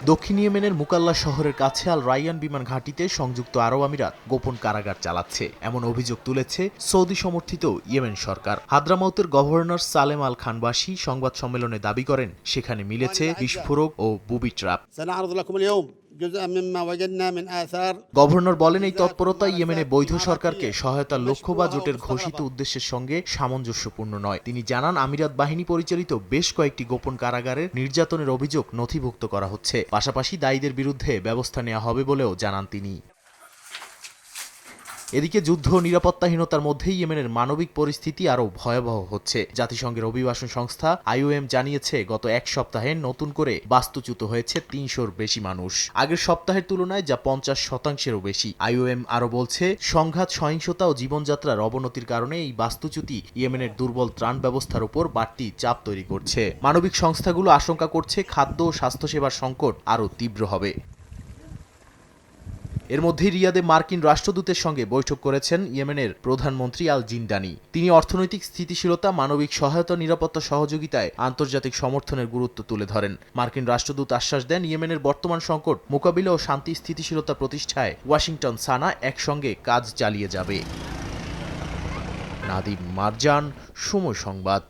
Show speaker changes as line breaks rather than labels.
দক্ষিণ ইয়েমেনের মুকাল্লা শহরের কাছে আল রাইয়ান বিমান ঘাঁটিতে সংযুক্ত আরব আমিরাত গোপন কারাগার চালাচ্ছে এমন অভিযোগ তুলেছে সৌদি সমর্থিত ইয়েমেন সরকার। হাদ্রামাউতের গভর্নর সালেম আল খানবাসী সংবাদ সম্মেলনে দাবি করেন, সেখানে মিলেছে বিস্ফোরক ও বুবি ট্রাপ। গভর্নর বলেন, এই তৎপরতা ইয়েমেনে বৈধ সরকারকে সহায়তার লক্ষ্য বা জোটের ঘোষিত উদ্দেশ্যের সঙ্গে সামঞ্জস্যপূর্ণ নয়। তিনি জানান, আমিরাত বাহিনী পরিচালিত বেশ কয়েকটি গোপন কারাগারের নির্যাতনের অভিযোগ নথিভুক্ত করা হচ্ছে। পাশাপাশি দায়ীদের বিরুদ্ধে ব্যবস্থা নেওয়া হবে বলেও জানান তিনি। এদিকে যুদ্ধ ও নিরাপত্তাহীনতার মধ্যেই ইয়েমেনের মানবিক পরিস্থিতি আরও ভয়াবহ হচ্ছে। জাতিসংঘের অভিবাসন সংস্থা IOM জানিয়েছে, গত এক সপ্তাহে নতুন করে বাস্তুচ্যুত হয়েছে ৩০০-র বেশি মানুষ। আগের সপ্তাহের তুলনায় যা ৫০%-এরও বেশি। IOM আরও বলছে, সংঘাত, সহিংসতা ও জীবনযাত্রার অবনতির কারণে এই বাস্তুচ্যুতি ইয়েমেনের দুর্বল ত্রাণ ব্যবস্থার উপর বাড়তি চাপ তৈরি করছে। মানবিক সংস্থাগুলো আশঙ্কা করছে, খাদ্য ও স্বাস্থ্যসেবার সংকট আরও তীব্র হবে। এর মধ্যেই রিয়াদে মার্কিন রাষ্ট্রদূতের সঙ্গে বৈঠক করেছেন ইয়েমেনের প্রধানমন্ত্রী আল জিন্দানি। তিনি অর্থনৈতিক স্থিতিশীলতা, মানবিক সহায়তা, নিরাপত্তা সহযোগিতায় আন্তর্জাতিক সমর্থনের গুরুত্ব তুলে ধরেন। মার্কিন রাষ্ট্রদূত আশ্বাস দেন, ইয়েমেনের বর্তমান সংকট মোকাবিলা ও শান্তি স্থিতিশীলতা প্রতিষ্ঠায় ওয়াশিংটন সানা একসঙ্গে কাজ চালিয়ে যাবে। নাদিম মারজান, সময় সংবাদ।